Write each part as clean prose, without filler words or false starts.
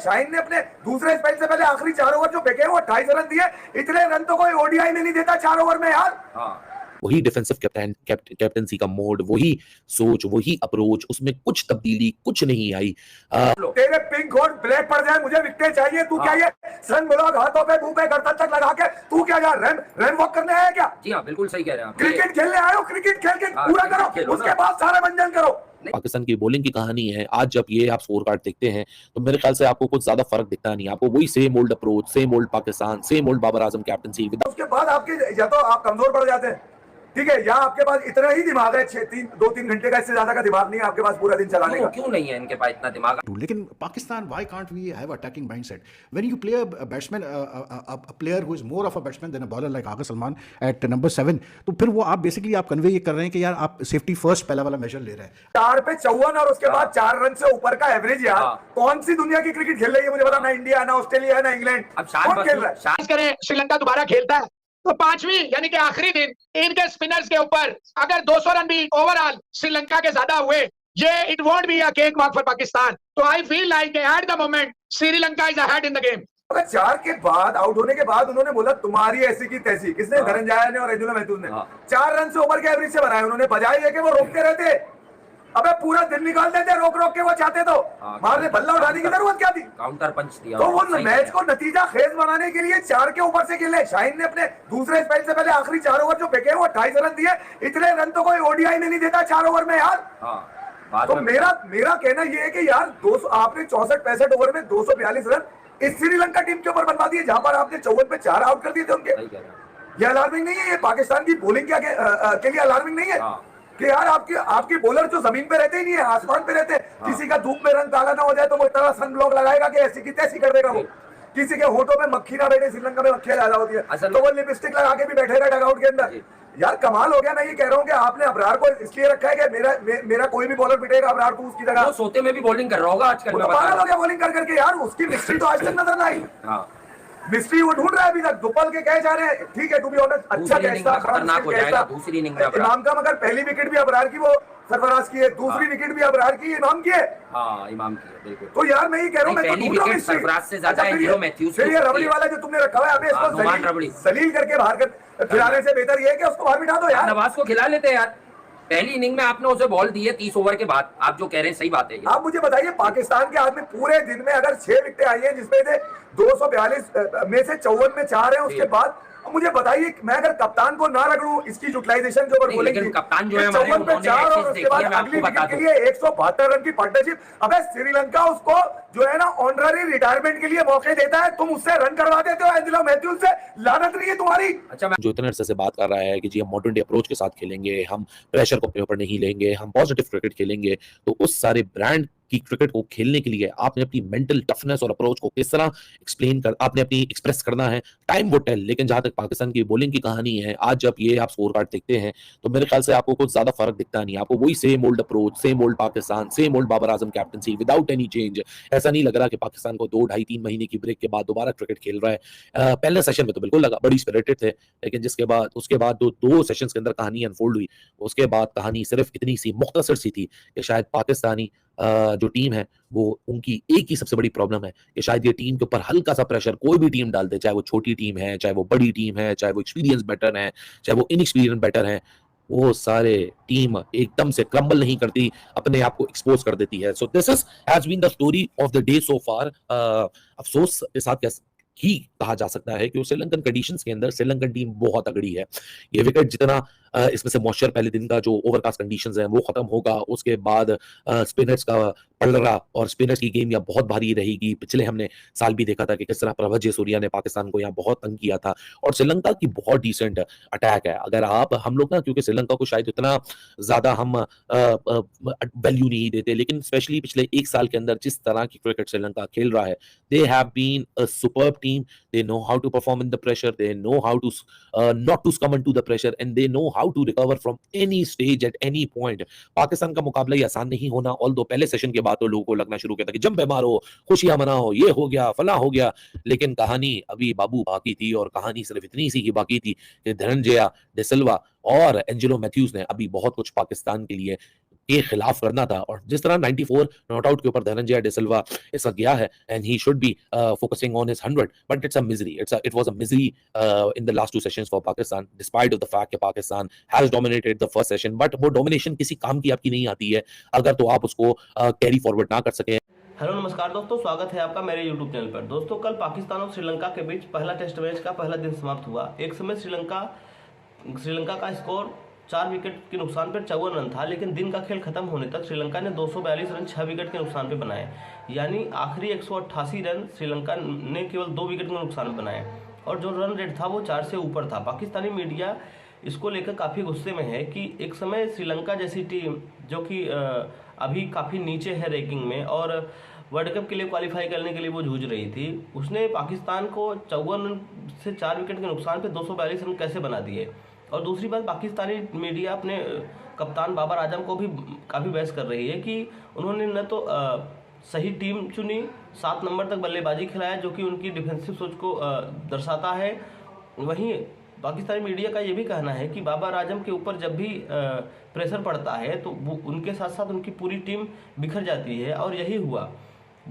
शाहीन ने अपने दूसरे स्पेल से पहले आखिरी 4 ओवर जो फेंके वो 250 रन दिए। इतने रन तो कोई ओडीआई में नहीं देता 4 ओवर में यार। वही डिफेंसिव कैप्टनसी का मोड, वही सोच, वही अप्रोच, उसमें कुछ तब्दीली कुछ नहीं आई। तेरे पिंक और ब्लैक पड़ जाए, मुझे विकेट चाहिए, तू क्या ये सन ब्लॉक हाथों पे मुंह पे गर्दन तक लगा के तू क्या यार रन वॉक करने आया क्या? जी हाँ, बिल्कुल सही कह रहे हैं आप। क्रिकेट खेलने आए हो, क्रिकेट खेल के पूरा करो, उसके बाद सारा मंजन करो। पाकिस्तान की बॉलिंग की कहानी है। आज जब ये आप स्कोर कार्ड देखते हैं तो मेरे ख्याल से आपको कुछ ज्यादा फर्क दिखता नहीं। आपको वही same old approach, same old Pakistan, same old Babar Azam captaincy. उसके बाद आपके या तो आप कमजोर पड़ जाते हैं, ठीक है, या आपके पास इतना ही दिमाग है, 2-3 घंटे का, इससे ज्यादा का दिमाग नहीं है आपके पास पूरा दिन चलाने का। क्यों नहीं है इनके पास इतना दिमाग? लेकिन Pakistan, why can't we have attacking mindset when you play a batsman, a player who is more of a batsman than a bowler like Agha Salman at number 7, तो फिर वो आप बेसिकली आप कन्वे ये कर रहे हैं कि यार आप सेफ्टी फर्स्ट पहला वाला मेजर ले रहे हैं। 4 पे 54 और उसके बाद 4 रन से ऊपर का एवरेज यार। कौन सी दुनिया की क्रिकेट खेल रही है मुझे बता? ना इंडिया, ना ऑस्ट्रेलिया, ना इंग्लैंड, कौन खेल रहा है? श्रीलंका दोबारा खेलता है तो 5वीं यानी कि आखिरी दिन इनके स्पिनर्स के ऊपर अगर 200 रन भी ओवरऑल श्रीलंका के ज्यादा हुए, ये it won't be a cakewalk for Pakistan. तो I feel like at the moment Sri Lanka is ahead in the game. 4 के बाद आउट होने के बाद उन्होंने बोला तुम्हारी ऐसी की तैसी, किसने? धनंजय ने और एंजेलो मैथ्यूज ने 4 रन से ऊपर के एवरेज से बनाए उन्होंने, बजाय देके वो रोकते रहते। अबे पूरा दिन निकाल देते रोक रोक के, वो चाहते तो मारने बल्ला उठाने की जरूरत क्या थी? काउंटर पंच दिया तो वो मैच को नतीजा खेज बनाने के लिए 4 के ऊपर से खेले। शाहीन ने अपने दूसरे स्पेल से पहले आखिरी 4 ओवर जो फेंके वो 250 रन दिए। इतने रन तो कोई ओडीआई में नहीं देता 4 ओवर में यार। तो मेरा कहना ये है कि यार 200 आपने 64-65 ओवर में 242 रन इस श्रीलंका टीम के ऊपर बनवा दिए, जहां पर आपने 54 पे 4 आउट कर दिए थे उनके। ये अलार्मिंग नहीं है? ये पाकिस्तान की बॉलिंग के लिए अलार्मिंग नहीं है कि यार आपके बॉलर जो जमीन पे रहते ही नहीं है, आसमान पे रहते हैं। किसी का धूप में रंग काला ना हो जाए तो वो इतना सन ब्लॉक लगाएगा कि ऐसी की तैसी कर देगा वो। किसी के होठों में मक्खी ना बैठे, श्रीलंका में मक्खियां ज्यादा होती है तो वो लिपस्टिक लगा के भी बैठेगा डगआउट के अंदर। यार कमाल हो गया। मैं ये कह रहा हूँ कि आपने अबरार को इसलिए रखा है कि मेरा कोई भी बॉलर पिटेगा अबरार को उसकी जगह। वो सोते में भी बॉलिंग कर रहा होगा आजकल। पागल हो गया बॉलिंग कर करके यार। उसकी मिस्ट्री तो आज तक नजर ना आई। मिस्ट्री वो ढूंढ रहा है अभी तक। दुपल के कहे जा रहे हैं, ठीक है, टू बी ऑनेस्ट अच्छा कैच था, खतरनाक हो जाएगा दूसरी इनिंग में। इमाम का मगर पहली विकेट भी अबरार की वो सरफराज की है, दूसरी विकेट भी अबरार की इमाम की है। इमाम की है बिल्कुल। तो यार मैं ये कह रहा हूँ, पहली विकेट सरफराज से ज्यादा एंजेलो मैथ्यूज। फिर ये रबड़ी वाला जो तुमने रखा हुआ है, अबे इसको सलील करके बाहर कर खिलाने से बेहतर ये है कि उसको बाहर बिठा दो यार। नवाज को खिला लेते यार। पहली इनिंग में आपने उसे बॉल दी है 30 ओवर के बाद। आप जो कह रहे हैं सही बात है। आप मुझे बताइए, पाकिस्तान के हाथ में पूरे दिन में अगर 6 विकेटें आई हैं जिसमें से 242 में से 54 में 4 है, उसके बाद मुझे बताइए मैं अगर कप्तान को ना रगड़ूं, इसकी यूटिलाइजेशन जो बोलेंगे कप्तान जो है हमारे 54 पे 4 और उसके बाद अगली विकेट के लिए 172 रन की पार्टनरशिप। अबे श्रीलंका उसको जो है ना ऑनररी रिटायरमेंट के लिए मौके देता है, तुम उससे रन करवा देते हो एंजेलो मैथ्यूज से। लानत नहीं है तुम्हारी? अच्छा, जो इतने अरसे से बात कर रहा है कि जी हम मॉडर्न डे अप्रोच के साथ खेलेंगे, हम प्रेशर को अपने ऊपर नहीं लेंगे, हम पॉजिटिव क्रिकेट खेलेंगे, तो उस सारे ब्रांड की क्रिकेट को खेलने के लिए आपने अपनी मेंटल टफनेस और अप्रोच को किस तरह आपने अपनी एक्सप्रेस करना है, टाइम वो टेल। लेकिन जहां तक पाकिस्तान की बॉलिंग की कहानी है, आज जब ये आप स्कोर कार्ड देखते हैं तो मेरे ख्याल से आपको कुछ ज्यादा फर्क दिखता नहीं। आपको वही same old approach, same old Pakistan, same old Babar Azam captaincy without any change. ऐसा नहीं लग रहा कि पाकिस्तान को 2, 2.5, 3 महीने की ब्रेक के बाद दोबारा क्रिकेट खेल रहा है। पहले सेशन में तो बिल्कुल लगा, बड़ी स्पिरिटेड थे, लेकिन उसके बाद दो सेशंस के अंदर कहानी अनफोल्ड हुई। उसके बाद कहानी सिर्फ इतनी सी मुख्तसर सी थी कि शायद पाकिस्तानी जो टीम है वो उनकी एक ही सबसे बड़ी प्रॉब्लम है कि शायद ये टीम के ऊपर हल्का सा प्रेशर कोई भी टीम डाल दे, चाहे वो छोटी टीम है, चाहे वो बड़ी टीम है, चाहे वो एक्सपीरियंस बैटर है, चाहे वो इनएक्सपीरियंस बैटर है, वो सारे टीम एकदम से क्रम्बल नहीं करती, अपने आप को एक्सपोज कर देती है। So this has been the story of the day so far. अफसोस के साथ ही कहा जा सकता है कि वो श्रीलंकन कंडीशंस के अंदर श्रीलंकन टीम बहुत तगड़ी है। ये विकेट जितना इसमें से मॉइस्चर पहले दिन का जो ओवरकास्ट कंडीशंस हैं वो खत्म होगा, उसके बाद स्पिनर्स का पलड़ा और स्पिनर्स की गेम यहाँ बहुत भारी रहेगी। पिछले हमने साल भी देखा था कि किस तरह प्रभा जयसूर्या ने पाकिस्तान को यहाँ बहुत तंग किया था, और श्रीलंका की बहुत डिसेंट अटैक है। अगर हम लोग ना, क्योंकि श्रीलंका को शायद इतना ज्यादा हम वैल्यू नहीं देते, लेकिन स्पेशली पिछले 1 साल के अंदर जिस तरह की क्रिकेट श्रीलंका खेल रहा है, they have been a superb team. They know how to perform in the pressure, they know how to not to succumb to the pressure, and they know how to recover from any stage at any point. Pakistan का मुकाबला ही आसान नहीं होना। Although पहले session के बाद तो लोगों को लगना शुरू किया था कि जंपे मारो, खुशियां मनाओ, ये हो गया, फला हो गया, लेकिन कहानी अभी बाबू बाकी थी, और कहानी सिर्फ इतनी सी ही बाकी थी कि धनंजय डिसिल्वा और एंजेलो मैथ्यूज ने अभी बहुत कुछ पाकिस्तान के लिए के खिलाफ करना था। और जिस तरह 94 नॉट आउट के ऊपर धनंजय डे सिल्वा इसका गया है, and he should be focusing on his 100, but it was a misery in the last 2 sessions for Pakistan, despite of the fact कि Pakistan has dominated the first session, but वो डोमिनेशन किसी काम की आपकी नहीं आती है अगर तो आप उसको कैरी फॉरवर्ड ना कर सकें। हेलो नमस्कार दोस्तों, स्वागत है आपका मेरे YouTube चैनल पर। दोस्तों, कल पाकिस्तान और श्रीलंका के बीच पहला टेस्ट मैच का पहला दिन समाप्त हुआ। एक समय श्रीलंका का स्कोर 4 विकेट के नुकसान पर 54 रन था, लेकिन दिन का खेल खत्म होने तक श्रीलंका ने 242 रन 6 विकेट के नुकसान पे बनाए। यानी आखिरी 188 रन श्रीलंका ने केवल 2 विकेट के नुकसान पे बनाए, और जो रन रेट था वो 4 से ऊपर था। पाकिस्तानी मीडिया इसको लेकर काफ़ी गुस्से में है कि एक समय श्रीलंका जैसी टीम जो कि अभी काफ़ी नीचे है रैंकिंग में और वर्ल्ड कप के लिए क्वालिफाई करने के लिए वो जूझ रही थी, उसने पाकिस्तान को 54 रन से 4 विकेट के नुकसान पे 242 रन कैसे बना दिए। और दूसरी बात, पाकिस्तानी मीडिया अपने कप्तान बाबर आजम को भी काफ़ी बहस कर रही है कि उन्होंने न तो सही टीम चुनी, 7 नंबर तक बल्लेबाजी खिलाया जो कि उनकी डिफेंसिव सोच को दर्शाता है। वहीं पाकिस्तानी मीडिया का ये भी कहना है कि बाबर आजम के ऊपर जब भी प्रेशर पड़ता है तो वो उनके साथ साथ उनकी पूरी टीम बिखर जाती है, और यही हुआ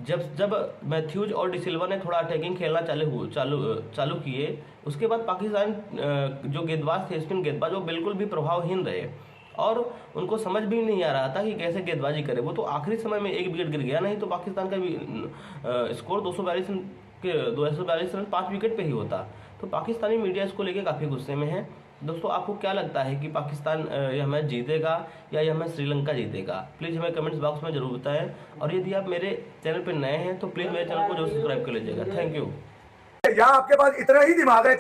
जब मैथ्यूज और डिसिल्वा ने थोड़ा अटैकिंग खेलना चालू किए। उसके बाद पाकिस्तान जो गेंदबाज थे, स्पिन गेंदबाज, वो बिल्कुल भी प्रभावहीन रहे और उनको समझ भी नहीं आ रहा था कि कैसे गेंदबाजी करे। वो तो आखिरी समय में 1 विकेट गिर गया, नहीं तो पाकिस्तान का भी स्कोर 242 रन 5 विकेट पे ही होता। तो पाकिस्तानी मीडिया इसको लेके काफ़ी गुस्से में है। दोस्तों, आपको क्या लगता है कि पाकिस्तान यह मैच जीतेगा या यह मैच श्रीलंका जीतेगा? प्लीज़ हमें कमेंट्स बॉक्स में जरूर बताएं, और यदि आप मेरे चैनल पर नए हैं तो प्लीज़ मेरे चैनल को जरूर सब्सक्राइब कर लीजिएगा। Thank you. यहाँ आपके पास इतना ही दिमाग है,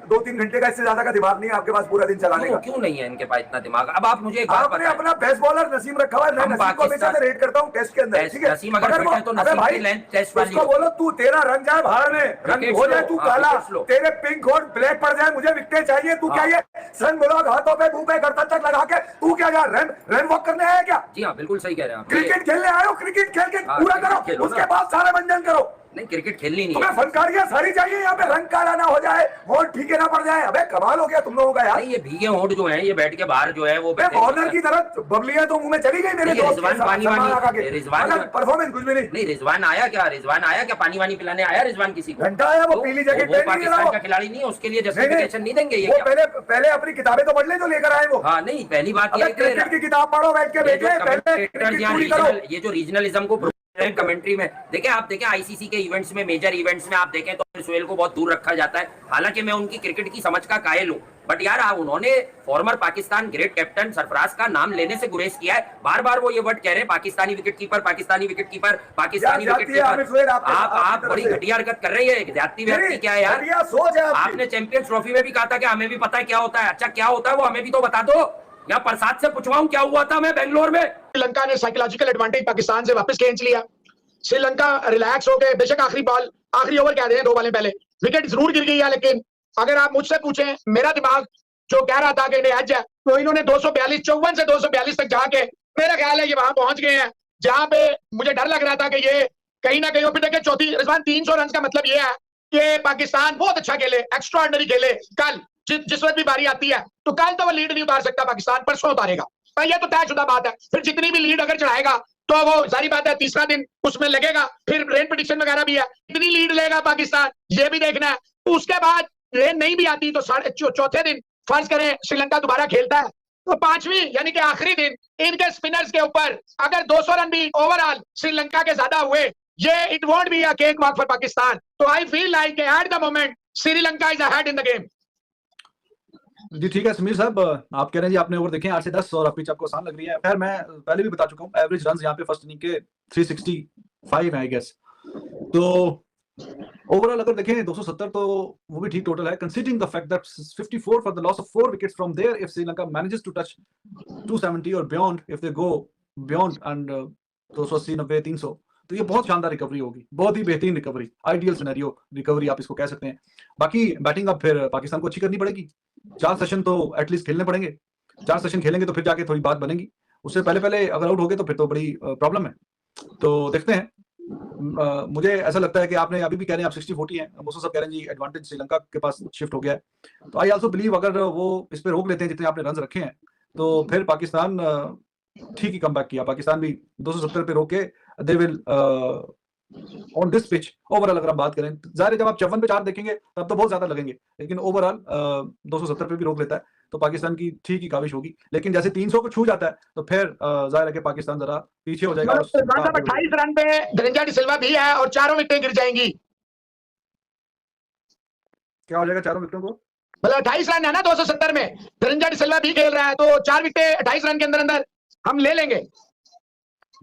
2-3 घंटे का, इससे ज्यादा का दिमाग नहीं है आपके पास पूरा दिन चलाने का। क्यों नहीं है इनके पास इतना दिमाग? अब आप मुझे एक बात आपने बताएं। अपना बेस्ट बॉलर नसीम रखा हुआ है, मैं नसीम को हमेशा से रेट करता हूँ टेस्ट के अंदर, ठीक है? नसीम अगर फिट है तो नसीम की लेंथ टेस्ट वाली उसको बोलो तू तेरा रंग जाए बाहर में, रंग हो जाए तू काला, तेरे पिंक और ब्लैक पड़ जाए, मुझे विकेट चाहिए। तू क्या ये सन ब्लॉक हाथों पे मुंह पे गर्दन तक लगा के तू क्या यार रन वॉक करने आया क्या? जी हाँ, बिल्कुल सही कह रहे हैं आप। क्रिकेट खेलने आए हो, क्रिकेट खेल के पूरा करो, उसके बाद सारा मंजन करो। नहीं, क्रिकेट खेलनी नहीं तुम्हें फनकारियां सारी चाहिए यहाँ पे, रंग काला ना हो जाए, होंठ ठीके ना पड़ जाए। अबे कमाल हो गया तुम लोगों का यार। ये भीगे होंठ जो है, ये बैठ के बाहर जो है वो ऑनर की तरह बबलियां तो मुंह में चली गई मेरे दोस्त। रिजवान परफॉर्मेंस कुछ भी नहीं। रिजवान आया क्या पानी वानी पिलाने आया रिजवान किसी को? घंटा आया, वो पीली जैकेट वो पाकिस्तान का खिलाड़ी नहीं है, उसके लिए जस्टिफिकेशन नहीं देंगे ये? पहले अपनी किताबें तो पढ़ ले जो लेकर आए वो। हाँ नहीं, पहली बात क्रिकेट की किताब पढ़ो बैठ के, ये जो रीजनलिज्म को कमेंट्री में आप देखें आईसीसी के इवेंट्स में, मेजर इवेंट्स में आप देखें तो सोहेल को बहुत दूर रखा जाता है। हालांकि मैं उनकी क्रिकेट की समझ का कायल हूं, बट यार उन्होंने farmer Pakistan great captain Sarfaraz का नाम लेने से गुरेज किया है। बार बार वो ये वर्ड कह रहे हैं, Pakistani wicket keeper, Pakistani wicket keeper, Pakistani wicket keeper. आप बड़ी घटिया हरकत कर रही है। ज्यादती क्या है यार? आपने चैंपियंस ट्रॉफी में भी कहा था कि हमें भी पता है क्या होता है। अच्छा क्या होता है वो हमें भी तो बता दो, या प्रसाद से पूछवाऊं क्या हुआ था मैं बेंगलोर में? श्रीलंका ने साइकोलॉजिकल एडवांटेज पाकिस्तान से वापस खींच लिया। श्रीलंका रिलैक्स हो गए। बेशक आखिरी ओवर कह रहे हैं, 2 बॉलें पहले विकेट जरूर गिर गई है, लेकिन अगर आप मुझसे पूछें, मेरा दिमाग जो कह रहा था कि इन्हें एज है, तो इन्होंने 54 से 242 तक जाके मेरा ख्याल है ये वहां पहुंच गए हैं जहां पे मुझे डर लग रहा था कि ये कहीं ना कहीं। फिर देखिए चौथी रिजवान 300 रन का मतलब ये है कि पाकिस्तान बहुत अच्छा खेले, एक्स्ट्राऑर्डिनरी खेले। कल जिस वक्त भी बारी आती है तो कल तो वो लीड नहीं उतार सकता पाकिस्तान, परसों उतारेगा, ये तो तयशुदा बात है। फिर जितनी भी लीड अगर चढ़ाएगा तो वो सारी बात है, तीसरा दिन उसमें लगेगा। फिर रेन प्रेडिक्शन वगैरह भी है, कितनी लीड लेगा पाकिस्तान ये भी देखना है। तो उसके बाद रेन नहीं भी आती तो चौथे दिन फर्ज करें श्रीलंका दोबारा खेलता है, तो 5वीं यानी कि आखिरी दिन इनके स्पिनर्स के ऊपर अगर 200 रन भी ओवरऑल श्रीलंका के ज्यादा हुए, ये it won't be a cakewalk for Pakistan. तो I feel like at the moment Sri Lanka is ahead in the game. जी ठीक है समीर साहब, आप कह रहे हैं जी आपने ओवर देखे 8 से 10 और पिच आपको आसान लग रही है। खैर मैं पहले भी बता चुका हूँ, एवरेज रन्स यहाँ पे फर्स्ट इनिंग के 365 है आई गेस। तो ओवरऑल अगर देखें 270 तो वो भी ठीक टोटल है, considering the fact that 54 for the loss of 4 wickets from there if Sri Lanka manages to touch 270 और beyond, if they go beyond and 280 90 300, तो ये बहुत शानदार रिकवरी होगी, बहुत ही बेहतरीन रिकवरी, आइडियल सिनेरियो रिकवरी आप इसको कह सकते हैं। बाकी बैटिंग अब फिर पाकिस्तान को अच्छी करनी पड़ेगी, 4 सेशन तो एटलीस्ट खेलने पड़ेंगे, 4 सेशन खेलेंगे तो फिर जाके थोड़ी बात बनेगी। उससे पहले अगर आउट हो गए तो फिर तो बड़ी प्रॉब्लम है। तो देखते हैं, मुझे ऐसा लगता है कि आपने अभी भी कह रहे हैं आप 60-40 हैं, मुझसे सब कह रहे हैं जी एडवांटेज श्रीलंका के पास शिफ्ट हो गया है। तो आई आल्सो बिलीव अगर वो इस पे रोक लेते हैं जितने आपने रन रखे हैं, तो फिर पाकिस्तान ठीक ही कमबैक किया पाकिस्तान भी 270 पे रोके they will on this pitch overall अगर हम बात करें जाहिर है जब आप 54 पे 4 देखेंगे तब तो बहुत ज्यादा लगेंगे लेकिन ओवरऑल 270 पे भी रोक लेता है तो पाकिस्तान की ठीक ही काविश होगी लेकिन जैसे 300 को छू जाता है तो फिर जाहिर है कि पाकिस्तान जरा पीछे हो जाएगा 28 रन पे धनंजय डिसिल्वा भी है और चारों विकेटें गिर जाएंगी। क्या हो जाएगा चारों विकेटों को मतलब 28 रन है ना 270 में, धनंजय डिसिल्वा भी खेल रहा है तो 4 विकेटें 28 रन के अंदर अंदर हम ले लेंगे।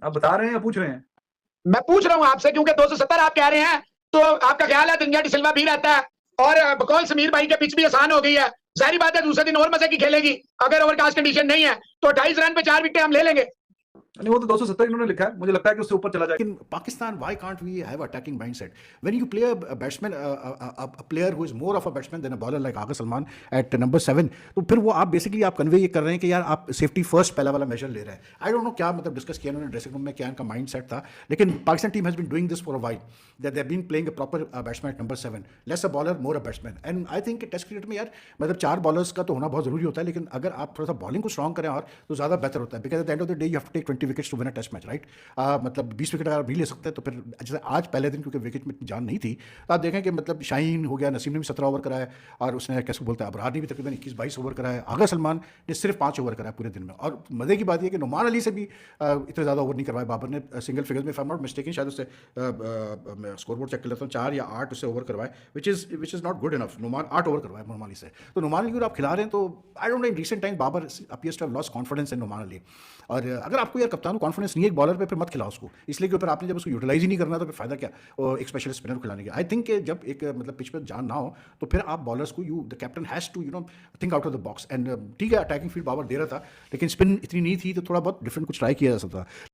आप बता रहे हैं या पूछ रहे हैं मैं पूछ रहा हूं आपसे क्योंकि 270 आप कह रहे हैं तो आपका ख्याल है धनंजय डिसिल्वा भी रहता है और बकौल समीर भाई के पिच भी आसान हो गई है, जाहिर बात है दूसरे दिन और मजे की खेलेगी अगर ओवरकास्ट कंडीशन नहीं है तो 28 रन पे 4 विकेट हम ले लेंगे। नहीं वो तो 270 इन्होंने लिखा है मुझे लगता है कि उससे ऊपर चला जाएगा In Pakistan, why can't we have attacking mindset? When you play a batsman, a player who is more of a batsman than a bowler like Agha Salman at number 7, तो फिर वो आप बेसिकली आप कन्वे ये कर रहे हैं कि यार आप सेफ्टी फर्स्ट पहला वाला मेजर ले रहे हैं। आई डोंट नो क्या मतलब डिस्कस किया उन्होंने ड्रेसिंग रूम में क्या इनका माइंड सेट था लेकिन Pakistan team has been doing this for a while that they have been playing a proper batsman at number 7 less a bowler more a batsman and I think test cricket में यार मतलब 4 bowlers का तो होना बहुत जरूरी होता है लेकिन अगर आप थोड़ा सा बॉलिंग को स्ट्रॉन्ग करें और तो ज़्यादा बेहतर होता है because at the end of the day you have to take 20 wickets to win a test match right. मतलब 20 विकेट अगर आप भी ले सकते हैं तो फिर जैसे आज पहले दिन क्योंकि विकेट में इतनी जान नहीं थी तो आप देखें कि मतलब शाहीन हो गया, नसीम ने भी 17 ओवर कराया और उसने कैसे बोलते हैं अबरार ने भी तकरीबन 21-22 ओवर कराया, आगा सलमान ने सिर्फ 5 ओवर कराया पूरे दिन में। और मज़े की बात यह कि नुमान अली से भी इतने ज़्यादा ओवर नहीं करवाए बाबर ने, सिंगल फिगर्स में, if I am not mistaken शायद उससे स्कोर बोर्ड चेक कर लेता हूँ 4 या 8 उससे ओवर करवाए which is not good enough. Noman 8 over करवाए नुमान अली से, तो नुमान अली को आप खिला रहे हैं तो I don't know in recent time Babar appears to have lost confidence in Noman Ali. और अगर आपको यार कप्तान को कॉन्फिडेंस नहीं है एक बॉलर पे फिर मत खिलाओ उसको, इसलिए कि ऊपर आपने जब उसको यूटिलाइज ही नहीं करना तो फिर फायदा क्या एक स्पेशल स्पिनर को खिलाने का। आई थिंक जब एक मतलब पिच पर जान ना हो तो फिर आप बॉलर्स को the captain has to think out of the box and ठीक है अटैकिंग फील्ड बाबर दे रहा था लेकिन स्पिन इतनी नहीं थी तो थोड़ा बहुत डिफरेंट कुछ ट्राई किया जा सकता था।